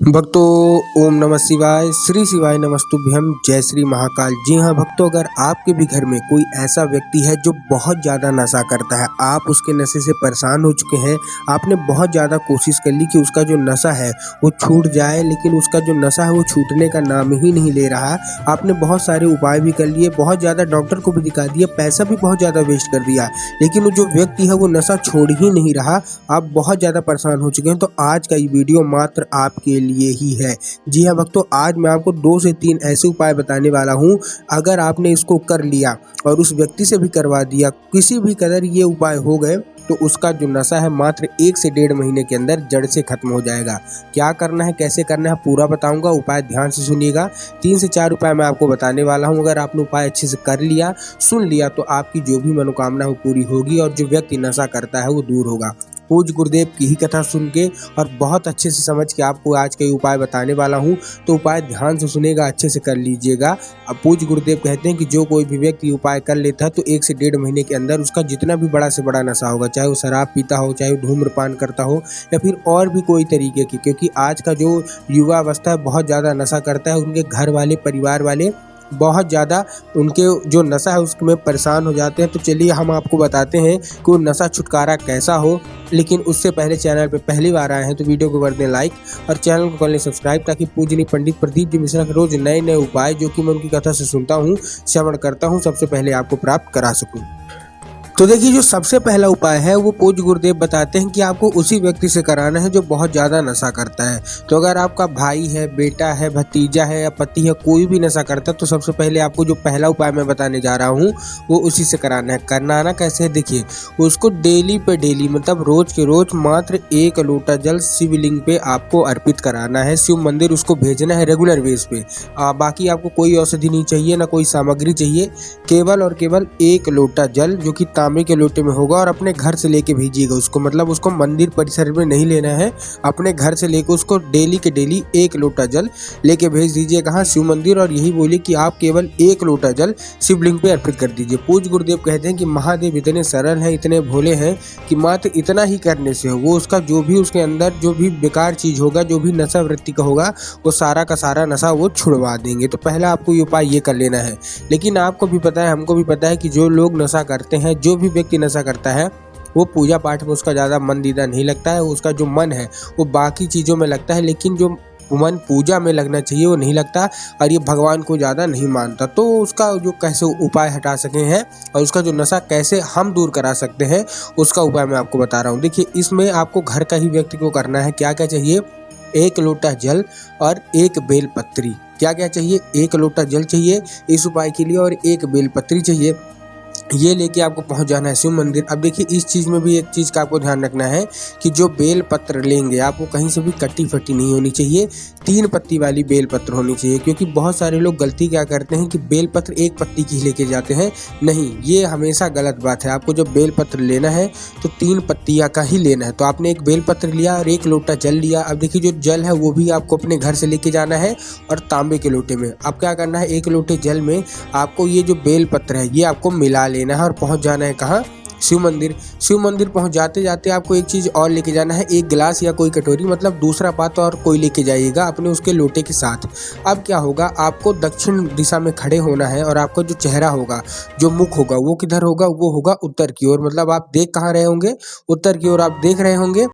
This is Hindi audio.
भक्तों ओम नमः शिवाय, श्री शिवाय नमस्तुभ्यम, जय श्री महाकाल। जी हाँ भक्तों, अगर आपके भी घर में कोई ऐसा व्यक्ति है जो बहुत ज़्यादा नशा करता है, आप उसके नशे से परेशान हो चुके हैं, आपने बहुत ज़्यादा कोशिश कर ली कि उसका जो नशा है वो छूट जाए, लेकिन उसका जो नशा है वो छूटने का नाम ही नहीं ले रहा। आपने बहुत सारे उपाय भी कर लिए, बहुत ज़्यादा डॉक्टर को भी दिखा दिया, पैसा भी बहुत ज़्यादा वेस्ट कर दिया, लेकिन वो जो व्यक्ति है वो नशा छोड़ ही नहीं रहा। आप बहुत ज़्यादा परेशान हो चुके हैं। तो आज का ये वीडियो मात्र आपके लिए ही है। जी हाँ भक्तों, आज मैं आपको 2 से 3 ऐसे उपाय बताने वाला हूँ। अगर आपने इसको कर लिया और उस व्यक्ति से भी करवा दिया, किसी भी कदर ये उपाय हो गए, तो उसका जो नशा है मात्र 1 से 1.5 महीने के अंदर जड़ से खत्म हो जाएगा। क्या करना है, कैसे करना है, पूरा बताऊंगा। उपाय ध्यान से सुनिएगा। 3 से 4 उपाय मैं आपको बताने वाला हूं। अगर आपने उपाय अच्छे से कर लिया, सुन लिया, तो आपकी जो भी मनोकामना है वो पूरी होगी और जो व्यक्ति नशा करता है वो दूर होगा। पूज्य गुरुदेव की ही कथा सुन के और बहुत अच्छे से समझ के आपको आज के उपाय बताने वाला हूं। तो उपाय ध्यान से सुनेगा, अच्छे से कर लीजिएगा। अब पूज्य गुरुदेव कहते हैं कि जो कोई भी व्यक्ति उपाय कर लेता है तो 1 से 1.5 महीने के अंदर उसका जितना भी बड़ा से बड़ा नशा होगा, चाहे वो शराब पीता हो, चाहे वो धूम्रपान करता हो, या फिर और भी कोई तरीके की, क्योंकि आज का जो युवा अवस्था है बहुत ज़्यादा नशा करता है। उनके घर वाले, परिवार वाले बहुत ज़्यादा उनके जो नशा है उसमें परेशान हो जाते हैं। तो चलिए हम आपको बताते हैं कि वो नशा छुटकारा कैसा हो। लेकिन उससे पहले चैनल पे पहली बार आए हैं तो वीडियो को कर दें लाइक और चैनल को कर लें सब्सक्राइब, ताकि पूजनीय पंडित प्रदीप जी मिश्रा के रोज नए नए उपाय जो कि मैं उनकी कथा से सुनता हूँ, श्रवण करता हूँ, सबसे पहले आपको प्राप्त करा सकूँ। तो देखिए, जो सबसे पहला उपाय है वो पूज्य गुरुदेव बताते हैं कि आपको उसी व्यक्ति से कराना है जो बहुत ज़्यादा नशा करता है। तो अगर आपका भाई है, बेटा है, भतीजा है या पति है, कोई भी नशा करता है, तो सबसे पहले आपको जो पहला उपाय मैं बताने जा रहा हूँ वो उसी से कराना है। कराना कैसे है, देखिए, उसको डेली पे डेली, मतलब रोज के रोज मात्र 1 लोटा जल शिवलिंग पे आपको अर्पित कराना है। शिव मंदिर उसको भेजना है रेगुलर बेस पे। बाकी आपको कोई औषधि नहीं चाहिए, ना कोई सामग्री चाहिए, केवल और केवल 1 लोटा जल जो कि तांबे के लोटे में होगा, और अपने घर से लेके भेजिएगा उसको। मतलब उसको मंदिर परिसर में नहीं लेना है, अपने घर से लेकर उसको डेली के डेली 1 लोटा जल लेके भेज दीजिए। कहाँ? शिव मंदिर। और यही बोलिए कि आप केवल 1 लोटा जल शिवलिंग पे अर्पित कर दीजिए। पूज्य गुरुदेव कहते हैं कि महादेव इतने सरल हैं, इतने भोले हैं कि मात्र इतना ही करने से वो उसका जो भी उसके अंदर जो भी बेकार चीज होगा, जो भी नशा वृत्ति का होगा, वो सारा का सारा नशा वो छुड़वा देंगे। तो पहला आपको ये उपाय ये कर लेना है। लेकिन आपको भी पता है, हमको भी पता है कि जो लोग नशा करते हैं, जो भी व्यक्ति नशा करता है, वो पूजा पाठ में उसका ज़्यादा मन दीदा नहीं लगता है। उसका जो मन है वो बाकी चीज़ों में लगता है, लेकिन जो मन पूजा में लगना चाहिए वो नहीं लगता, और ये भगवान को ज़्यादा नहीं मानता। तो उसका जो कैसे उपाय हटा सके हैं और उसका जो नशा कैसे हम दूर करा सकते हैं, उसका उपाय मैं आपको बता रहा हूँ। देखिए, इसमें आपको घर का ही व्यक्ति को करना है। क्या क्या चाहिए? 1 लोटा जल और 1 बेलपत्री। क्या क्या चाहिए? 1 लोटा जल चाहिए इस उपाय के लिए और 1 बेलपत्री चाहिए। ये लेके आपको पहुंच जाना है शिव मंदिर। अब देखिए, इस चीज़ में भी एक चीज़ का आपको ध्यान रखना है कि जो बेल पत्र लेंगे आपको कहीं से भी कटी फटी नहीं होनी चाहिए, 3 पत्ती वाली बेल पत्र होनी चाहिए। क्योंकि बहुत सारे लोग गलती क्या करते हैं कि बेल पत्र 1 पत्ती की लेके जाते हैं। नहीं, ये हमेशा गलत बात है। आपको जब बेल पत्र लेना है तो 3 पत्तियाँ का ही लेना है। तो आपने 1 बेल पत्र लिया और 1 लोटा जल लिया। अब देखिए, जो जल है वो भी आपको अपने घर से लेके जाना है और तांबे के लोटे में। अब क्या करना है, 1 लोटे जल में आपको ये जो बेल पत्र है ये आपको मिला लेना है और पहुंच जाना है कहाँ? शिव मंदिर। शिव मंदिर पहुंच जाते जाते आपको एक चीज़ और लेके जाना है, 1 गिलास या कोई कटोरी, मतलब दूसरा पात्र और कोई लेके जाइएगा अपने उसके लोटे के साथ। अब क्या होगा, आपको दक्षिण दिशा में खड़े होना है और आपका जो चेहरा होगा, जो मुख होगा, वो किधर होगा? वो होगा उत्तर की ओर। मतलब आप देख कहाँ रहे होंगे? उत्तर की ओर आप देख रहे होंगे।